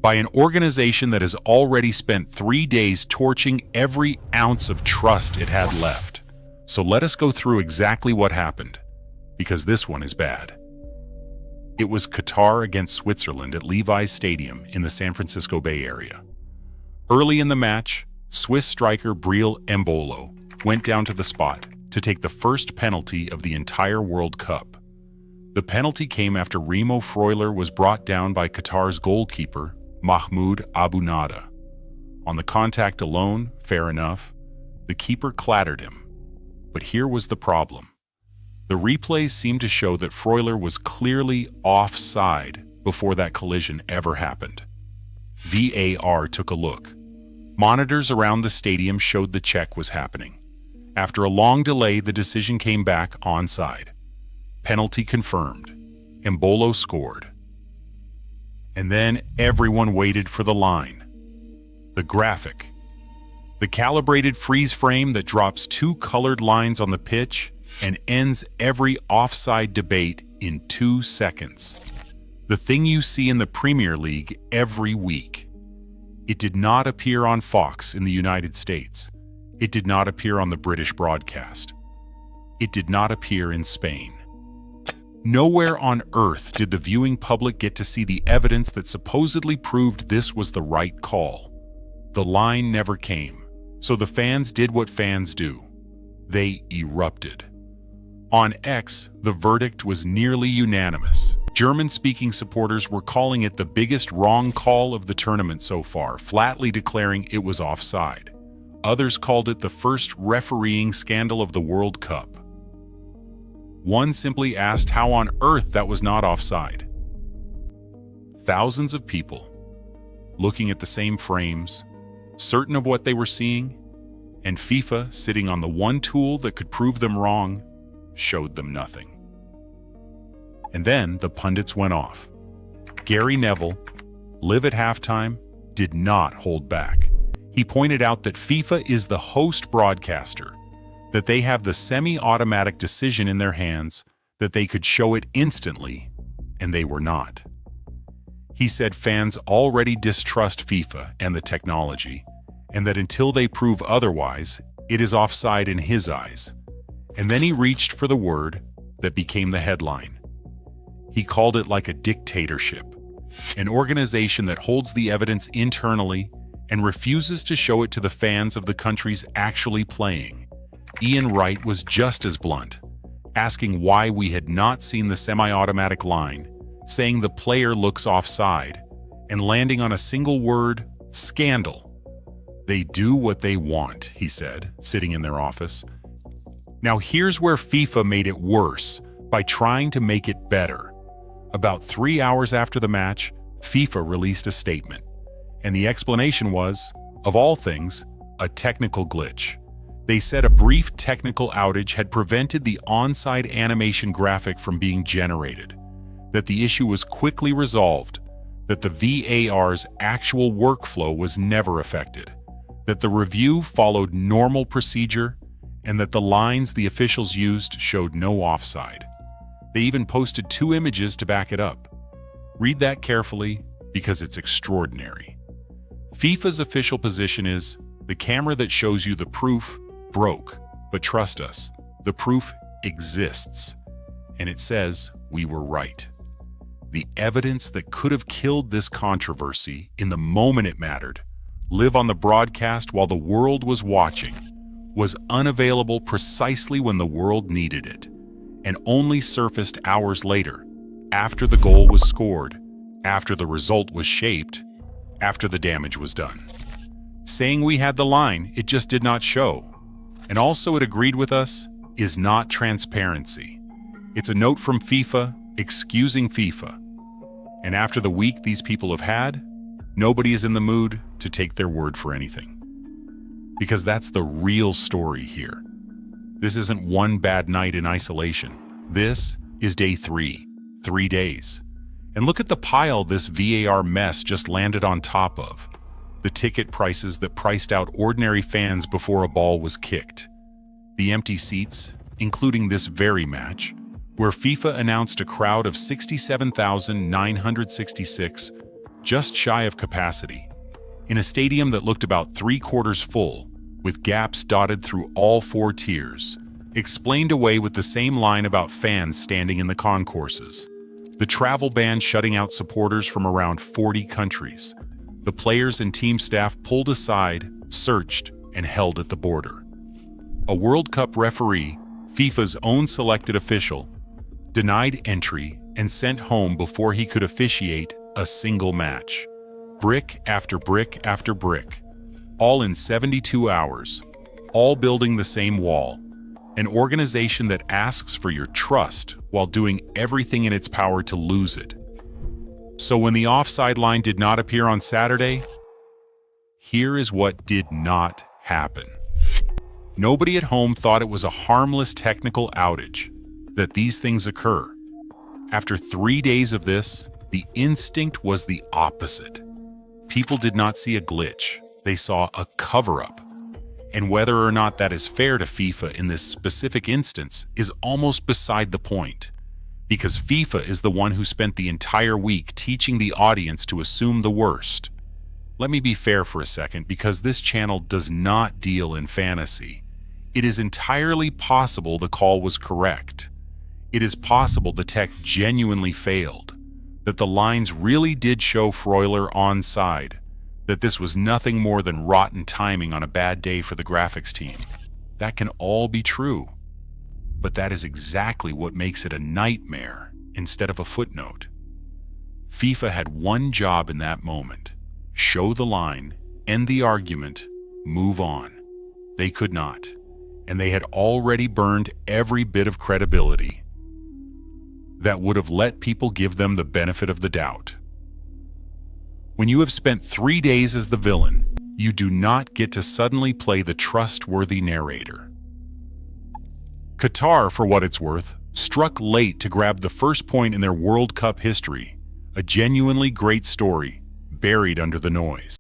by an organization that has already spent 3 days torching every ounce of trust it had left. So let us go through exactly what happened, because this one is bad. It was Qatar against Switzerland at Levi's Stadium in the San Francisco Bay Area. Early in the match, Swiss striker Breel Embolo went down to the spot to take the first penalty of the entire World Cup. The penalty came after Remo Freuler was brought down by Qatar's goalkeeper, Mahmoud Abou-Nada. On the contact alone, fair enough, the keeper clattered him. But here was the problem. The replays seemed to show that Freuler was clearly offside before that collision ever happened. VAR took a look. Monitors around the stadium showed the check was happening. After a long delay, the decision came back onside. Penalty confirmed. Embolo scored. And then everyone waited for the line. The graphic. The calibrated freeze frame that drops 2 colored lines on the pitch and ends every offside debate in 2 seconds. The thing you see in the Premier League every week. It did not appear on Fox in the United States. It did not appear on the British broadcast. It did not appear in Spain. Nowhere on earth did the viewing public get to see the evidence that supposedly proved this was the right call. The line never came, so the fans did what fans do. They erupted. On X, the verdict was nearly unanimous. German-speaking supporters were calling it the biggest wrong call of the tournament so far, flatly declaring it was offside. Others called it the first refereeing scandal of the World Cup. One simply asked how on earth that was not offside. Thousands of people, looking at the same frames, certain of what they were seeing, and FIFA sitting on the one tool that could prove them wrong, showed them nothing. And then the pundits went off. Gary Neville, live at halftime, did not hold back. He pointed out that FIFA is the host broadcaster, that they have the semi-automatic decision in their hands, that they could show it instantly, and they were not. He said fans already distrust FIFA and the technology, and that until they prove otherwise, it is offside in his eyes. And then he reached for the word that became the headline. He called it like a dictatorship, an organization that holds the evidence internally and refuses to show it to the fans of the countries actually playing. Ian Wright was just as blunt, asking why we had not seen the semi-automatic line, saying the player looks offside, and landing on a single word, scandal. They do what they want, he said, sitting in their office. Now here's where FIFA made it worse by trying to make it better. About 3 hours after the match, FIFA released a statement, and the explanation was, of all things, a technical glitch. They said a brief technical outage had prevented the onside animation graphic from being generated, that the issue was quickly resolved, that the VAR's actual workflow was never affected, that the review followed normal procedure, and that the lines the officials used showed no offside. They even posted 2 images to back it up. Read that carefully because it's extraordinary. FIFA's official position is, the camera that shows you the proof broke, but trust us, the proof exists. And it says we were right. The evidence that could have killed this controversy in the moment it mattered, live on the broadcast while the world was watching, was unavailable precisely when the world needed it, and only surfaced hours later, after the goal was scored, after the result was shaped, after the damage was done. Saying we had the line, it just did not show. And also it agreed with us, is not transparency. It's a note from FIFA excusing FIFA. And after the week these people have had, nobody is in the mood to take their word for anything. Because that's the real story here. This isn't one bad night in isolation. This is day 3, 3 days. And look at the pile this VAR mess just landed on top of. The ticket prices that priced out ordinary fans before a ball was kicked. The empty seats, including this very match, where FIFA announced a crowd of 67,966 just shy of capacity, in a stadium that looked about 3/4 full, with gaps dotted through all 4 tiers, explained away with the same line about fans standing in the concourses. The travel ban shutting out supporters from around 40 countries. The players and team staff pulled aside, searched, and held at the border. A World Cup referee, FIFA's own selected official, denied entry and sent home before he could officiate a single match. Brick after brick after brick, all in 72 hours, all building the same wall. An organization that asks for your trust while doing everything in its power to lose it. So when the offside line did not appear on Saturday, here is what did not happen. Nobody at home thought it was a harmless technical outage, that these things occur. After 3 days of this, the instinct was the opposite. People did not see a glitch, they saw a cover-up. And whether or not that is fair to FIFA in this specific instance is almost beside the point, because FIFA is the one who spent the entire week teaching the audience to assume the worst. Let me be fair for a second, because this channel does not deal in fantasy. It is entirely possible the call was correct. It is possible the tech genuinely failed, that the lines really did show Freuler onside, that this was nothing more than rotten timing on a bad day for the graphics team. That can all be true. But that is exactly what makes it a nightmare instead of a footnote. FIFA had one job in that moment: show the line, end the argument, move on. They could not, and they had already burned every bit of credibility that would have let people give them the benefit of the doubt. When you have spent 3 days as the villain, you do not get to suddenly play the trustworthy narrator. Qatar, for what it's worth, struck late to grab the first point in their World Cup history, a genuinely great story buried under the noise.